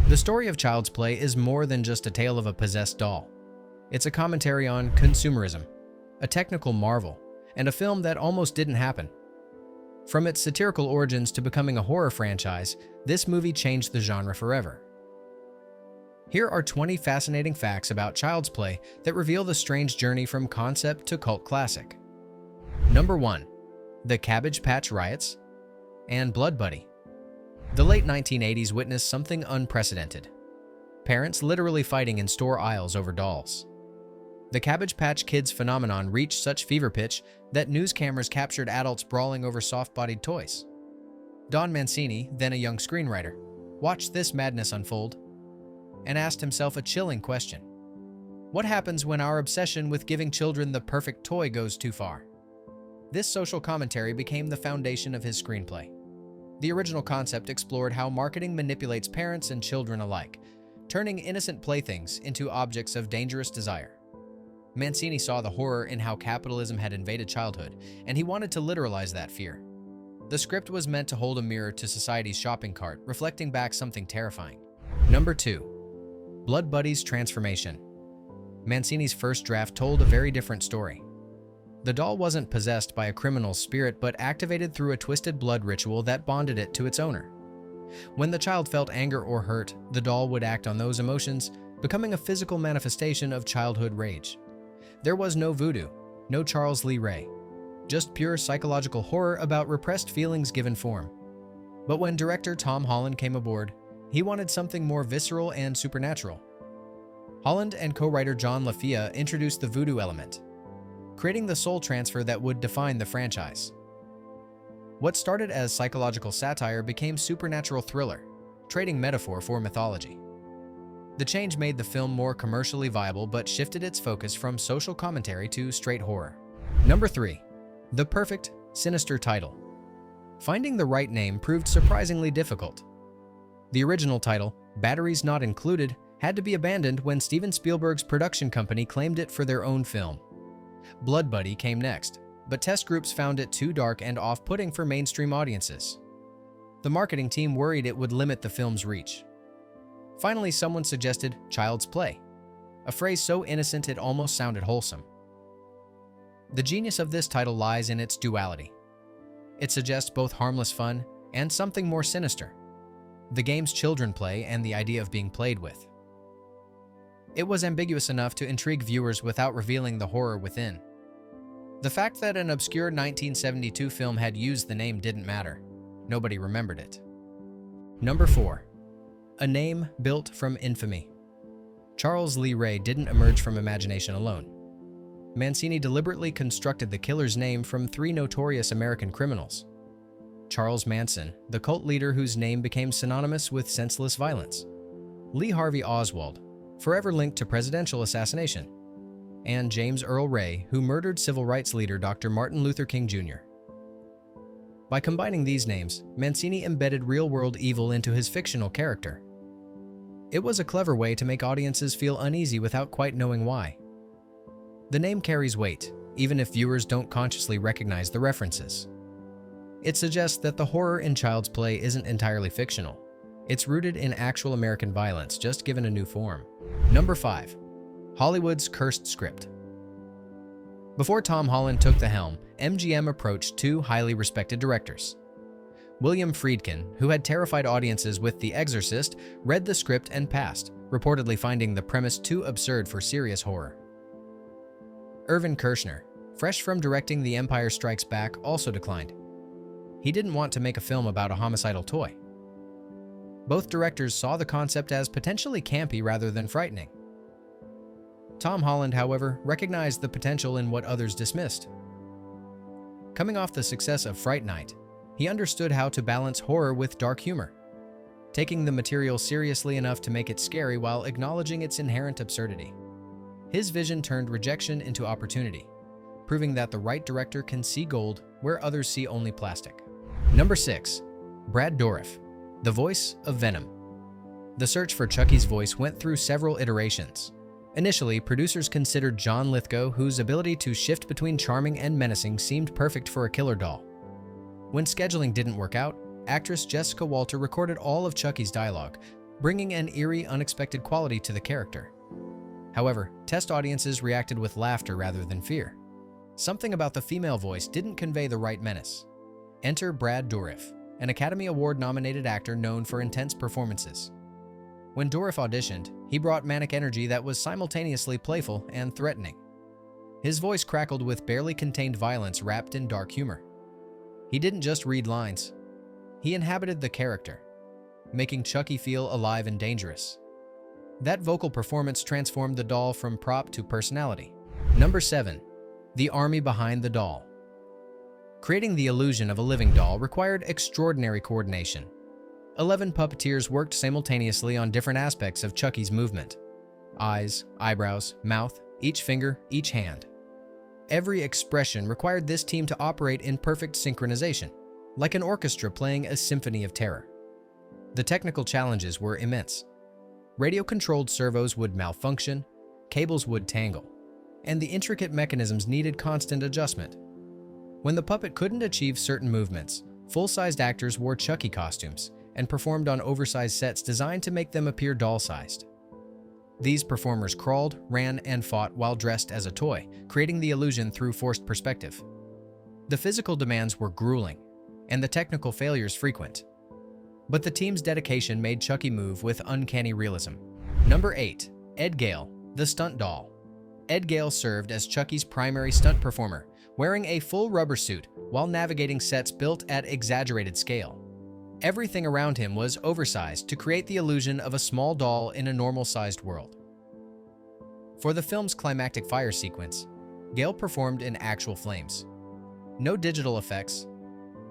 The story of Child's Play is more than just a tale of a possessed doll. It's a commentary on consumerism, a technical marvel, and a film that almost didn't happen. From its satirical origins to becoming a horror franchise, this movie changed the genre forever. Here are 20 fascinating facts about Child's Play that reveal the strange journey from concept to cult classic. Number 1. The Cabbage Patch Riots and Blood Buddy. The late 1980s witnessed something unprecedented. Parents literally fighting in store aisles over dolls. The Cabbage Patch Kids phenomenon reached such fever pitch that news cameras captured adults brawling over soft-bodied toys. Don Mancini, then a young screenwriter, watched this madness unfold and asked himself a chilling question. What happens when our obsession with giving children the perfect toy goes too far? This social commentary became the foundation of his screenplay. The original concept explored how marketing manipulates parents and children alike, turning innocent playthings into objects of dangerous desire. Mancini saw the horror in how capitalism had invaded childhood, and he wanted to literalize that fear. The script was meant to hold a mirror to society's shopping cart, reflecting back something terrifying. Number 2. Blood Buddy's transformation. Mancini's first draft told a very different story. The doll wasn't possessed by a criminal's spirit, but activated through a twisted blood ritual that bonded it to its owner. When the child felt anger or hurt, the doll would act on those emotions, becoming a physical manifestation of childhood rage. There was no voodoo, no Charles Lee Ray, just pure psychological horror about repressed feelings given form. But when director Tom Holland came aboard, he wanted something more visceral and supernatural. Holland and co-writer John LaFia introduced the voodoo element, creating the soul transfer that would define the franchise. What started as psychological satire became supernatural thriller, trading metaphor for mythology. The change made the film more commercially viable but shifted its focus from social commentary to straight horror. Number 3. The perfect, sinister title. Finding the right name proved surprisingly difficult. The original title, Batteries Not Included, had to be abandoned when Steven Spielberg's production company claimed it for their own film. Blood Buddy came next, but test groups found it too dark and off-putting for mainstream audiences. The marketing team worried it would limit the film's reach. Finally, someone suggested Child's Play, a phrase so innocent it almost sounded wholesome. The genius of this title lies in its duality. It suggests both harmless fun and something more sinister, the games children play and the idea of being played with. It was ambiguous enough to intrigue viewers without revealing the horror within. The fact that an obscure 1972 film had used the name didn't matter. Nobody remembered it. Number 4. A name built from infamy. Charles Lee Ray didn't emerge from imagination alone. Mancini deliberately constructed the killer's name from 3 notorious American criminals. Charles Manson, the cult leader whose name became synonymous with senseless violence. Lee Harvey Oswald, forever linked to presidential assassination. And James Earl Ray, who murdered civil rights leader Dr. Martin Luther King Jr. By combining these names, Mancini embedded real-world evil into his fictional character. It was a clever way to make audiences feel uneasy without quite knowing why. The name carries weight, even if viewers don't consciously recognize the references. It suggests that the horror in Child's Play isn't entirely fictional. It's rooted in actual American violence, just given a new form. Number 5. Hollywood's cursed script. Before Tom Holland took the helm, MGM approached 2 highly respected directors. William Friedkin, who had terrified audiences with The Exorcist, read the script and passed, reportedly finding the premise too absurd for serious horror. Irvin Kershner, fresh from directing The Empire Strikes Back, also declined. He didn't want to make a film about a homicidal toy. Both directors saw the concept as potentially campy rather than frightening. Tom Holland, however, recognized the potential in what others dismissed. Coming off the success of Fright Night, he understood how to balance horror with dark humor, taking the material seriously enough to make it scary while acknowledging its inherent absurdity. His vision turned rejection into opportunity, proving that the right director can see gold where others see only plastic. Number 6. Brad Dourif, the voice of Venom. The search for Chucky's voice went through several iterations. Initially, producers considered John Lithgow, whose ability to shift between charming and menacing seemed perfect for a killer doll. When scheduling didn't work out, actress Jessica Walter recorded all of Chucky's dialogue, bringing an eerie, unexpected quality to the character. However, test audiences reacted with laughter rather than fear. Something about the female voice didn't convey the right menace. Enter Brad Dourif, an Academy Award-nominated actor known for intense performances. When Dourif auditioned, he brought manic energy that was simultaneously playful and threatening. His voice crackled with barely contained violence wrapped in dark humor. He didn't just read lines. He inhabited the character, making Chucky feel alive and dangerous. That vocal performance transformed the doll from prop to personality. Number 7. The army behind the doll. Creating the illusion of a living doll required extraordinary coordination. 11 puppeteers worked simultaneously on different aspects of Chucky's movement: eyes, eyebrows, mouth, each finger, each hand. Every expression required this team to operate in perfect synchronization, like an orchestra playing a symphony of terror. The technical challenges were immense. Radio-controlled servos would malfunction, cables would tangle, and the intricate mechanisms needed constant adjustment. When the puppet couldn't achieve certain movements, full-sized actors wore Chucky costumes and performed on oversized sets designed to make them appear doll-sized. These performers crawled, ran, and fought while dressed as a toy, creating the illusion through forced perspective. The physical demands were grueling, and the technical failures frequent. But the team's dedication made Chucky move with uncanny realism. Number 8. Ed Gale, the stunt doll. Ed Gale served as Chucky's primary stunt performer, wearing a full rubber suit while navigating sets built at exaggerated scale. Everything around him was oversized to create the illusion of a small doll in a normal-sized world. For the film's climactic fire sequence, Gale performed in actual flames. No digital effects,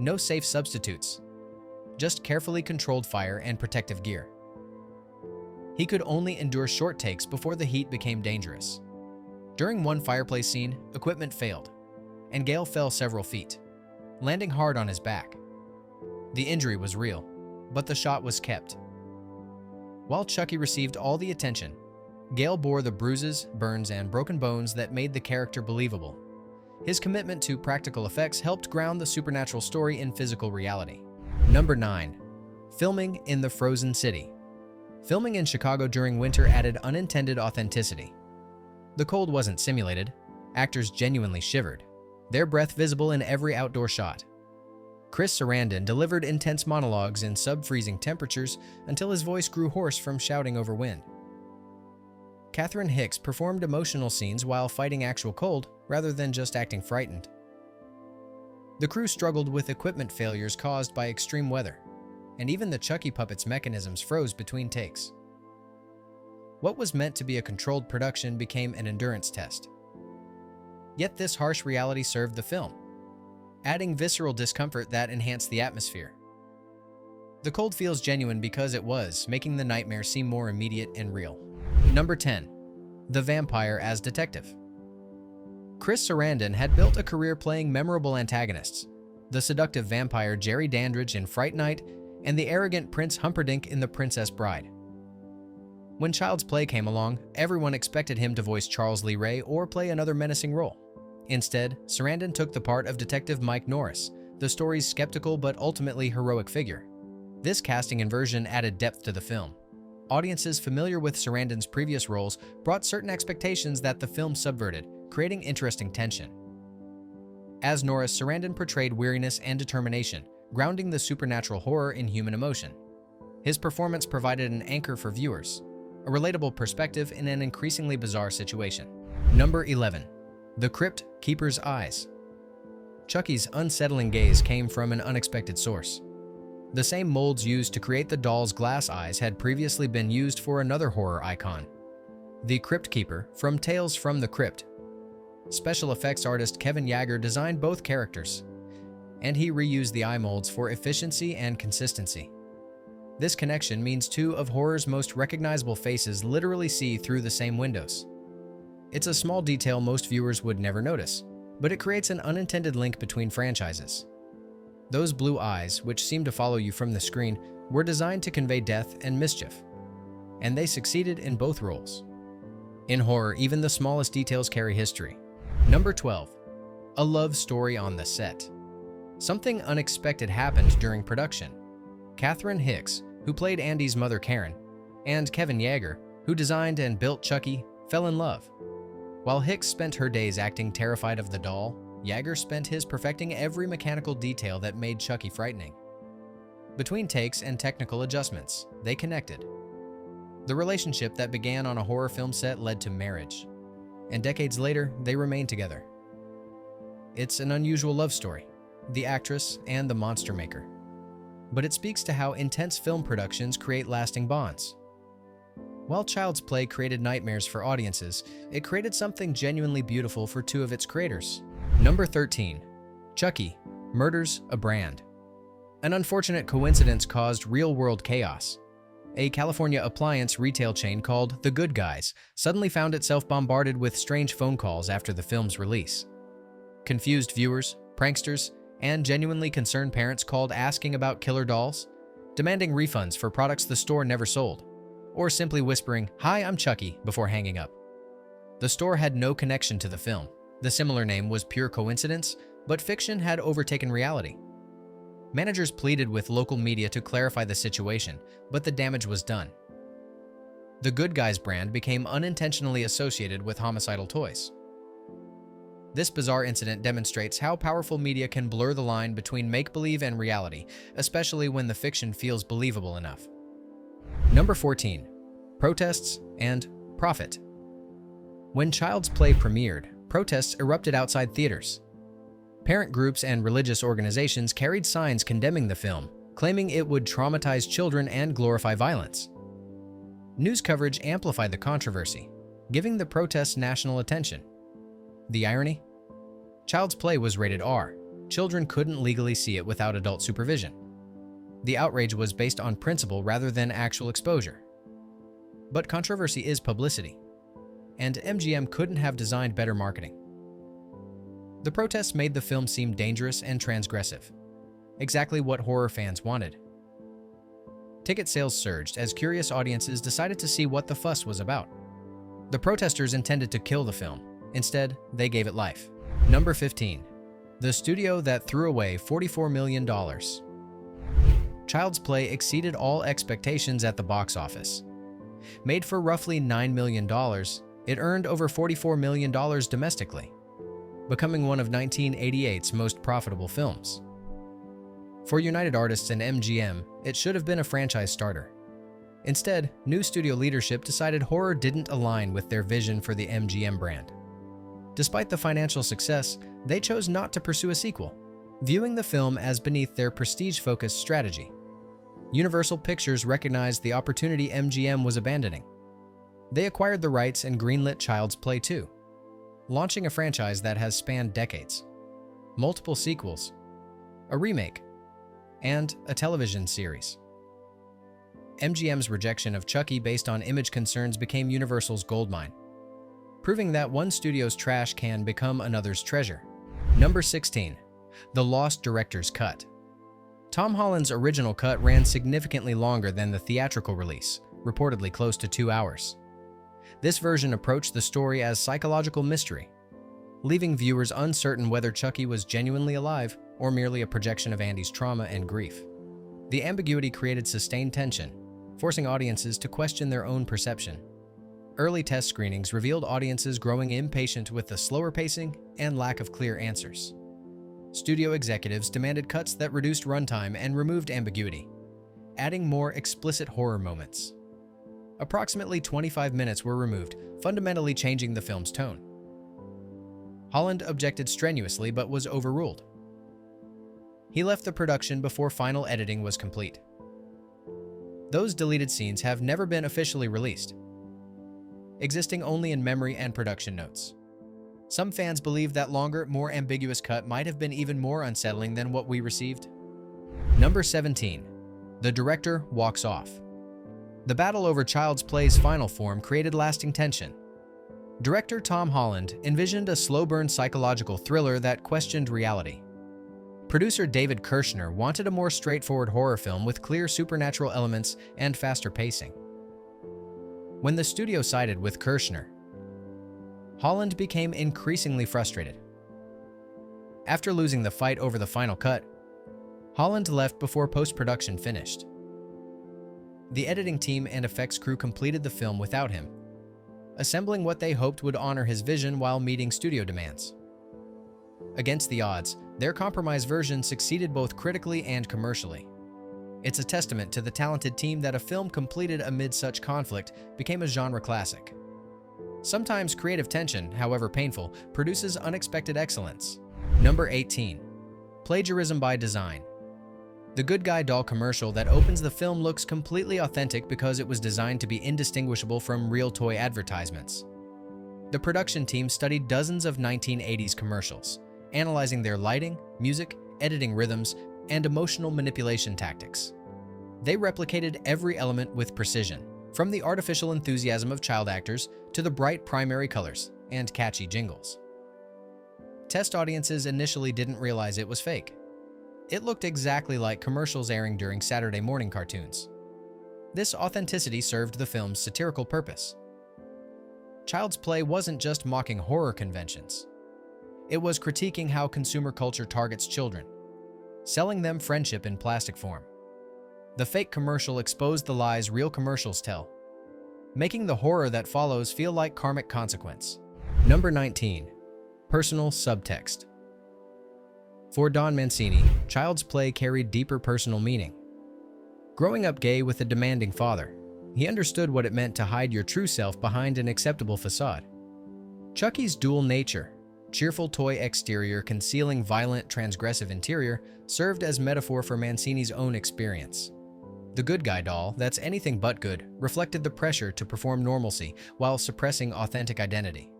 no safe substitutes, just carefully controlled fire and protective gear. He could only endure short takes before the heat became dangerous. During one fireplace scene, equipment failed, and Gale fell several feet, landing hard on his back. The injury was real, but the shot was kept. While Chucky received all the attention, Gale bore the bruises, burns, and broken bones that made the character believable. His commitment to practical effects helped ground the supernatural story in physical reality. Number 9. Filming in the Frozen City. Filming in Chicago during winter added unintended authenticity. The cold wasn't simulated. Actors genuinely shivered, their breath visible in every outdoor shot. Chris Sarandon delivered intense monologues in sub-freezing temperatures until his voice grew hoarse from shouting over wind. Catherine Hicks performed emotional scenes while fighting actual cold rather than just acting frightened. The crew struggled with equipment failures caused by extreme weather, and even the Chucky puppet's mechanisms froze between takes. What was meant to be a controlled production became an endurance test. Yet this harsh reality served the film, adding visceral discomfort that enhanced the atmosphere. The cold feels genuine because it was, making the nightmare seem more immediate and real. Number 10. The Vampire as Detective. Chris Sarandon had built a career playing memorable antagonists: the seductive vampire Jerry Dandridge in Fright Night and the arrogant Prince Humperdinck in The Princess Bride. When Child's Play came along, everyone expected him to voice Charles Lee Ray or play another menacing role. Instead, Sarandon took the part of Detective Mike Norris, the story's skeptical but ultimately heroic figure. This casting inversion added depth to the film. Audiences familiar with Sarandon's previous roles brought certain expectations that the film subverted, creating interesting tension. As Norris, Sarandon portrayed weariness and determination, grounding the supernatural horror in human emotion. His performance provided an anchor for viewers, a relatable perspective in an increasingly bizarre situation. Number 11. The Crypt Keeper's Eyes. Chucky's unsettling gaze came from an unexpected source. The same molds used to create the doll's glass eyes had previously been used for another horror icon, the Crypt Keeper from Tales from the Crypt. Special effects artist Kevin Yeager designed both characters, and he reused the eye molds for efficiency and consistency. This connection means two of horror's most recognizable faces literally see through the same windows. It's a small detail most viewers would never notice, but it creates an unintended link between franchises. Those blue eyes, which seem to follow you from the screen, were designed to convey death and mischief, and they succeeded in both roles. In horror, even the smallest details carry history. Number 12. A love story on the set. Something unexpected happened during production. Catherine Hicks, who played Andy's mother Karen, and Kevin Yeager, who designed and built Chucky, fell in love. While Hicks spent her days acting terrified of the doll, Yeager spent his perfecting every mechanical detail that made Chucky frightening. Between takes and technical adjustments, they connected. The relationship that began on a horror film set led to marriage, and decades later, they remained together. It's an unusual love story, the actress and the monster maker. But it speaks to how intense film productions create lasting bonds. While Child's Play created nightmares for audiences, it created something genuinely beautiful for two of its creators. Number 13. Chucky murders a brand. An unfortunate coincidence caused real-world chaos. A California appliance retail chain called The Good Guys suddenly found itself bombarded with strange phone calls after the film's release. Confused viewers, pranksters, and genuinely concerned parents called asking about killer dolls, demanding refunds for products the store never sold, or simply whispering, "Hi, I'm Chucky," before hanging up. The store had no connection to the film. The similar name was pure coincidence, but fiction had overtaken reality. Managers pleaded with local media to clarify the situation, but the damage was done. The Good Guys brand became unintentionally associated with homicidal toys. This bizarre incident demonstrates how powerful media can blur the line between make-believe and reality, especially when the fiction feels believable enough. Number 14. Protests and profit. When Child's Play premiered, protests erupted outside theaters. Parent groups and religious organizations carried signs condemning the film, claiming it would traumatize children and glorify violence. News coverage amplified the controversy, giving the protests national attention. The irony? Child's Play was rated R. Children couldn't legally see it without adult supervision. The outrage was based on principle rather than actual exposure. But controversy is publicity, and MGM couldn't have designed better marketing. The protests made the film seem dangerous and transgressive, exactly what horror fans wanted. Ticket sales surged as curious audiences decided to see what the fuss was about. The protesters intended to kill the film. Instead, they gave it life. Number 15. The studio that threw away $44 million. Child's Play exceeded all expectations at the box office. Made for roughly $9 million, it earned over $44 million domestically, becoming one of 1988's most profitable films. For United Artists and MGM, it should have been a franchise starter. Instead, new studio leadership decided horror didn't align with their vision for the MGM brand. Despite the financial success, they chose not to pursue a sequel, viewing the film as beneath their prestige-focused strategy. Universal Pictures recognized the opportunity MGM was abandoning. They acquired the rights and greenlit Child's Play 2, launching a franchise that has spanned decades, multiple sequels, a remake, and a television series. MGM's rejection of Chucky based on image concerns became Universal's goldmine, proving that one studio's trash can become another's treasure. Number 16. The Lost Director's Cut. Tom Holland's original cut ran significantly longer than the theatrical release, reportedly close to 2 hours. This version approached the story as psychological mystery, leaving viewers uncertain whether Chucky was genuinely alive or merely a projection of Andy's trauma and grief. The ambiguity created sustained tension, forcing audiences to question their own perception. Early test screenings revealed audiences growing impatient with the slower pacing and lack of clear answers. Studio executives demanded cuts that reduced runtime and removed ambiguity, adding more explicit horror moments. Approximately 25 minutes were removed, fundamentally changing the film's tone. Holland objected strenuously but was overruled. He left the production before final editing was complete. Those deleted scenes have never been officially released, existing only in memory and production notes. Some fans believe that longer, more ambiguous cut might have been even more unsettling than what we received. Number 17. The director walks off. The battle over Child's Play's final form created lasting tension. Director Tom Holland envisioned a slow-burn psychological thriller that questioned reality. Producer David Kirshner wanted a more straightforward horror film with clear supernatural elements and faster pacing. When the studio sided with Kirshner, Holland became increasingly frustrated. After losing the fight over the final cut, Holland left before post-production finished. The editing team and effects crew completed the film without him, assembling what they hoped would honor his vision while meeting studio demands. Against the odds, their compromised version succeeded both critically and commercially. It's a testament to the talented team that a film completed amid such conflict became a genre classic. Sometimes creative tension, however painful, produces unexpected excellence. Number 18. Plagiarism by design. The Good Guy doll commercial that opens the film looks completely authentic because it was designed to be indistinguishable from real toy advertisements. The production team studied dozens of 1980s commercials, analyzing their lighting, music, editing rhythms, and emotional manipulation tactics. They replicated every element with precision, from the artificial enthusiasm of child actors to the bright primary colors and catchy jingles. Test audiences initially didn't realize it was fake. It looked exactly like commercials airing during Saturday morning cartoons. This authenticity served the film's satirical purpose. Child's Play wasn't just mocking horror conventions. It was critiquing how consumer culture targets children, selling them friendship in plastic form. The fake commercial exposed the lies real commercials tell, making the horror that follows feel like karmic consequence. Number 19. Personal subtext. For Don Mancini, Child's Play carried deeper personal meaning. Growing up gay with a demanding father, he understood what it meant to hide your true self behind an acceptable facade. Chucky's dual nature, cheerful toy exterior concealing violent, transgressive interior, served as metaphor for Mancini's own experience. The Good Guy doll, that's anything but good, reflected the pressure to perform normalcy while suppressing authentic identity.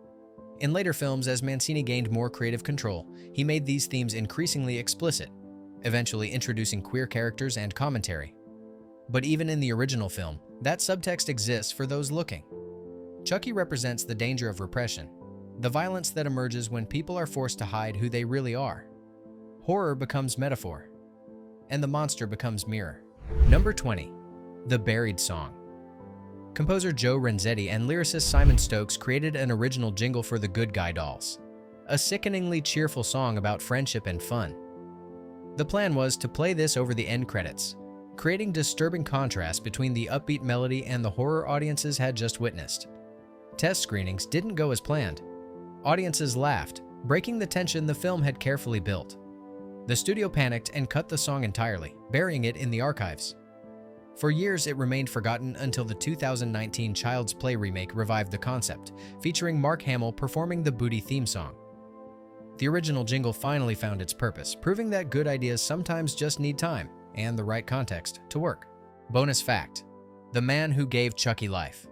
In later films, as Mancini gained more creative control, he made these themes increasingly explicit, eventually introducing queer characters and commentary. But even in the original film, that subtext exists for those looking. Chucky represents the danger of repression, the violence that emerges when people are forced to hide who they really are. Horror becomes metaphor, and the monster becomes mirror. Number 20. The Buried Song. Composer Joe Renzetti and lyricist Simon Stokes created an original jingle for the Good Guy dolls, a sickeningly cheerful song about friendship and fun. The plan was to play this over the end credits, creating disturbing contrast between the upbeat melody and the horror audiences had just witnessed. Test screenings didn't go as planned. Audiences laughed, breaking the tension the film had carefully built. The studio panicked and cut the song entirely, burying it in the archives. For years, it remained forgotten until the 2019 Child's Play remake revived the concept, featuring Mark Hamill performing the Booty theme song. The original jingle finally found its purpose, proving that good ideas sometimes just need time and the right context to work. Bonus fact: the man who gave Chucky life.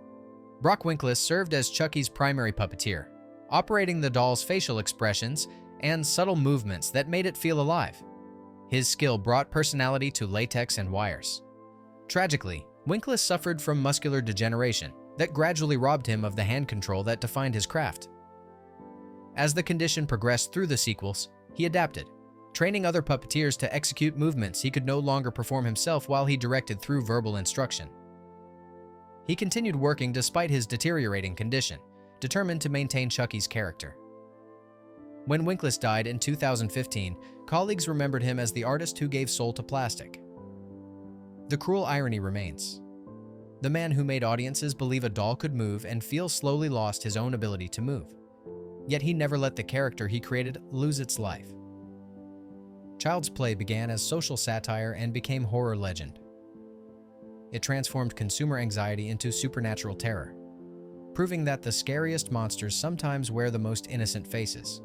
Brock Winkless served as Chucky's primary puppeteer, operating the doll's facial expressions and subtle movements that made it feel alive. His skill brought personality to latex and wires. Tragically, Winkless suffered from muscular degeneration that gradually robbed him of the hand control that defined his craft. As the condition progressed through the sequels, he adapted, training other puppeteers to execute movements he could no longer perform himself while he directed through verbal instruction. He continued working despite his deteriorating condition, determined to maintain Chucky's character. When Winkless died in 2015, colleagues remembered him as the artist who gave soul to plastic. The cruel irony remains. The man who made audiences believe a doll could move and feel slowly lost his own ability to move. Yet he never let the character he created lose its life. Child's Play began as social satire and became horror legend. It transformed consumer anxiety into supernatural terror, proving that the scariest monsters sometimes wear the most innocent faces.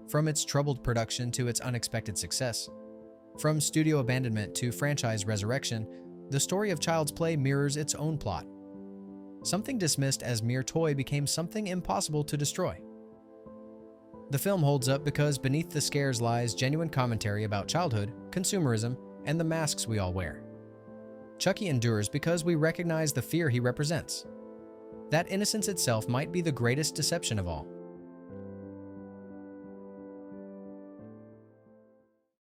From its troubled production to its unexpected success, from studio abandonment to franchise resurrection, the story of Child's Play mirrors its own plot. Something dismissed as mere toy became something impossible to destroy. The film holds up because beneath the scares lies genuine commentary about childhood, consumerism, and the masks we all wear. Chucky endures because we recognize the fear he represents. That innocence itself might be the greatest deception of all.